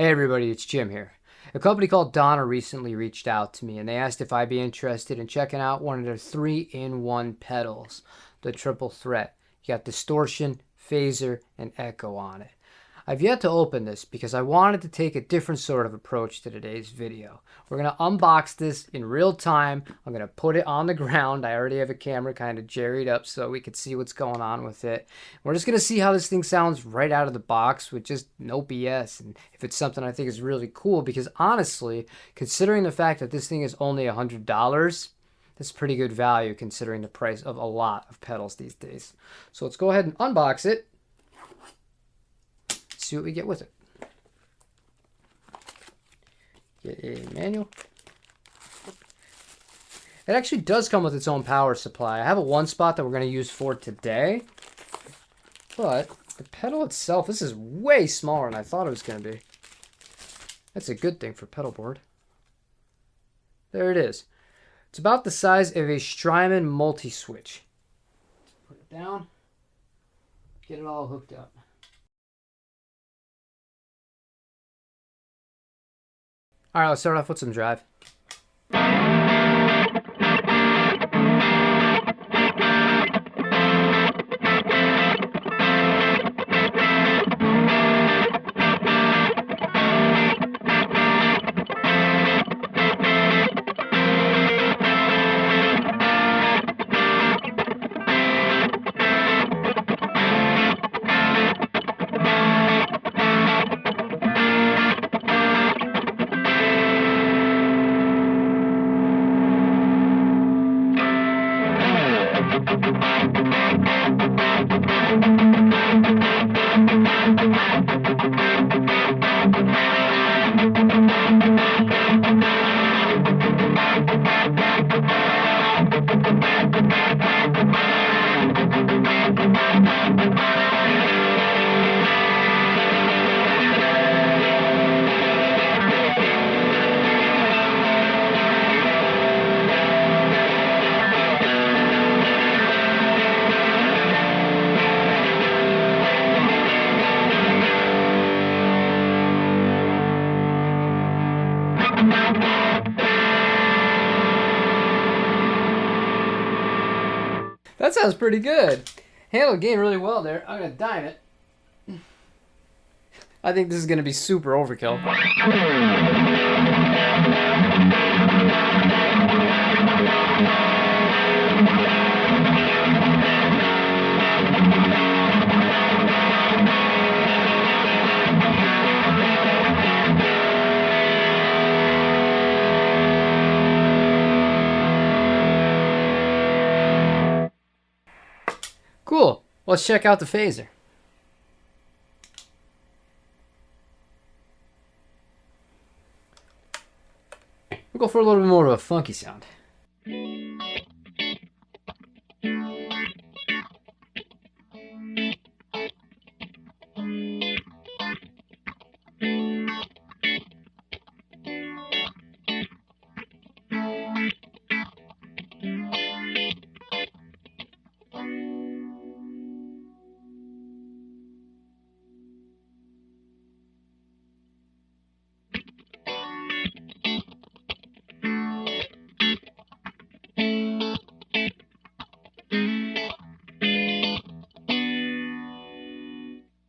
Hey everybody, it's Jim here. A company called Donna recently reached out to me and they asked if I'd be interested in checking out one of their 3-in-1 pedals, the triple threat. You got distortion, phaser, and echo on it. I've yet to open this because I wanted to take a different sort of approach to today's video. We're going to unbox this in real time. I'm going to put it on the ground. I already have a camera kind of jerried up so we could see what's going on with it. We're just going to see how this thing sounds right out of the box with just no BS, and if it's something I think is really cool, because honestly, considering the fact that this thing is only $100, that's pretty good value considering the price of a lot of pedals these days. So let's go ahead and unbox it. See what we get with it. Get a manual. It actually does come with its own power supply. I have a one spot that we're going to use for today, but the pedal itself, this is way smaller than I thought it was going to be. That's a good thing for pedal board. There it is. It's about the size of a Strymon multi-switch. Put it down. Get it all hooked up. All right, let's start off with some drive. That sounds pretty good. Handled gain really well there. I'm going to dime it. I think this is going to be super overkill. Cool. Let's check out the phaser. We'll go for a little bit more of a funky sound.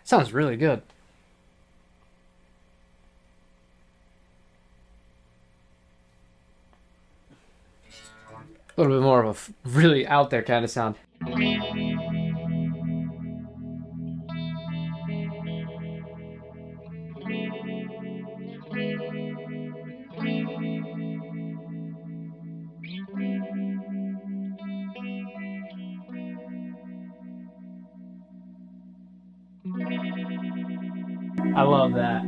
Sounds really good. A little bit more of a really out there kind of sound. I love that.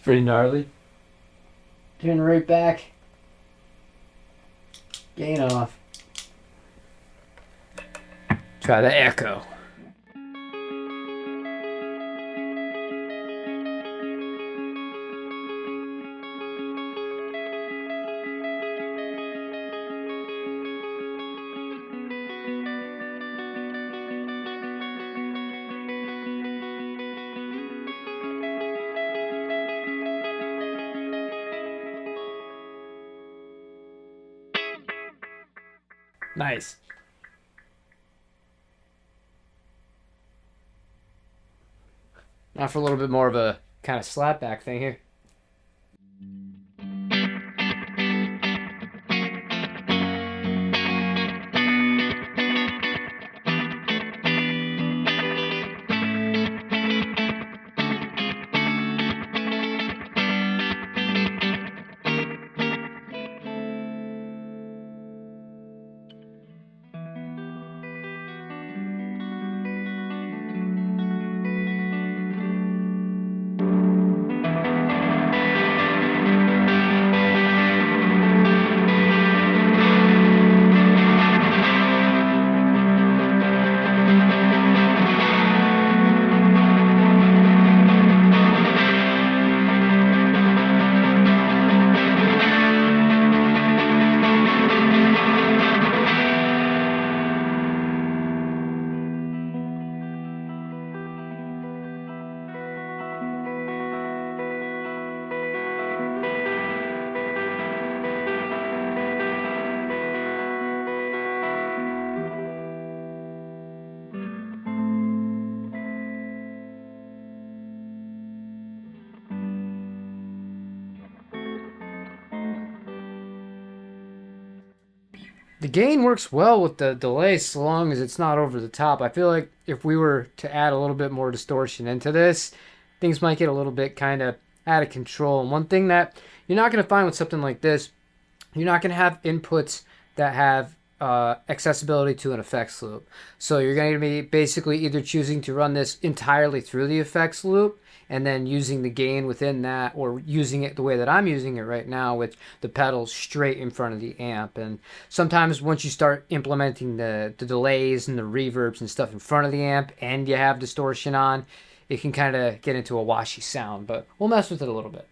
Pretty gnarly. Turn right back. Gain off. Try the echo. Nice. Now for a little bit more of a kind of slapback thing here. The gain works well with the delay so long as it's not over the top. I feel like if we were to add a little bit more distortion into this, things might get a little bit kind of out of control. And one thing that you're not going to find with something like this, you're not going to have inputs that have accessibility to an effects loop. So you're going to be basically either choosing to run this entirely through the effects loop and then using the gain within that, or using it the way that I'm using it right now with the pedals straight in front of the amp. And sometimes once you start implementing the delays and the reverbs and stuff in front of the amp and you have distortion on, it can kind of get into a washy sound, but we'll mess with it a little bit.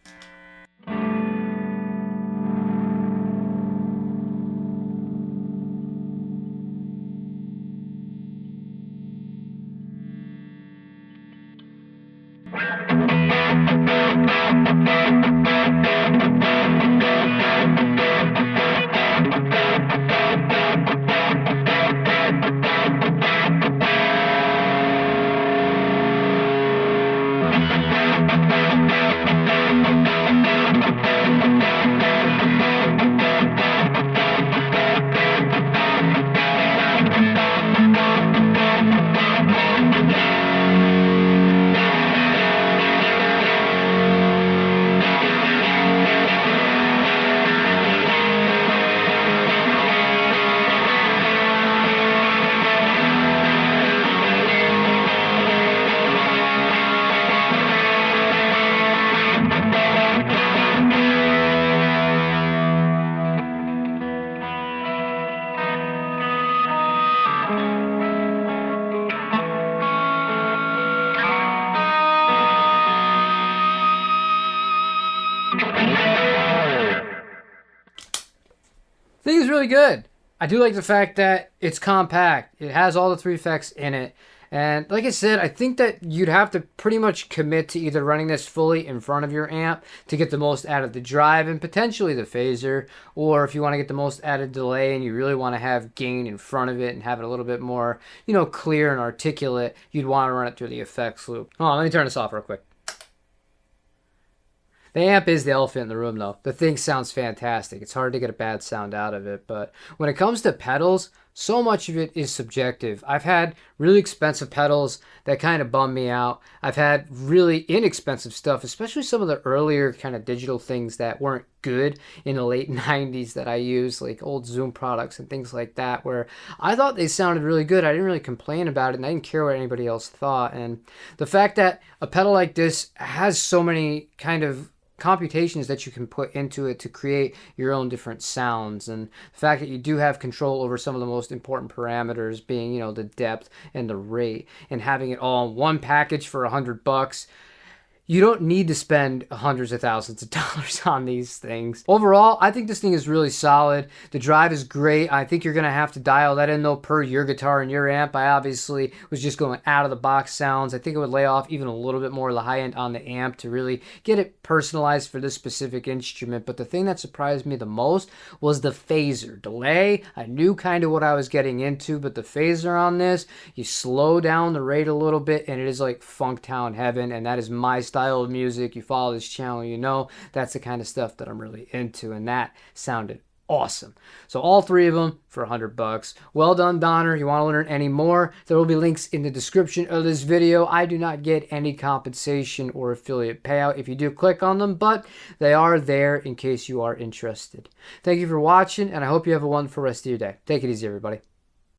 I think it's really good. I do like the fact that it's compact. It has all the 3 effects in it. And like I said, I think that you'd have to pretty much commit to either running this fully in front of your amp to get the most out of the drive and potentially the phaser, or if you want to get the most out of delay and you really want to have gain in front of it and have it a little bit more, you know, clear and articulate, you'd want to run it through the effects loop. Hold on, let me turn this off real quick. The amp is the elephant in the room, though. The thing sounds fantastic. It's hard to get a bad sound out of it, but when it comes to pedals, so much of it is subjective. I've had really expensive pedals that kind of bum me out. I've had really inexpensive stuff, especially some of the earlier kind of digital things that weren't good in the late 90s that I used, like old Zoom products and things like that, where I thought they sounded really good. I didn't really complain about it, and I didn't care what anybody else thought. And the fact that a pedal like this has so many kind of computations that you can put into it to create your own different sounds, and the fact that you do have control over some of the most important parameters being, you know, the depth and the rate, and having it all in one package for $100. You don't need to spend hundreds of thousands of dollars on these things. Overall, I think this thing is really solid. The drive is great. I think you're going to have to dial that in though per your guitar and your amp. I obviously was just going out of the box sounds. I think it would lay off even a little bit more of the high end on the amp to really get it personalized for this specific instrument. But the thing that surprised me the most was the phaser. Delay, I knew kind of what I was getting into, but the phaser on this, you slow down the rate a little bit and it is like Funktown heaven, and that is my style of music. You follow this channel, you know that's the kind of stuff that I'm really into, and that sounded awesome. So all three of them for $100. Well done, Donner. You want to learn any more, there will be links in the description of this video. I do not get any compensation or affiliate payout if you do click on them, but they are there in case you are interested. Thank you for watching, and I hope you have a wonderful rest of your day. Take it easy, everybody.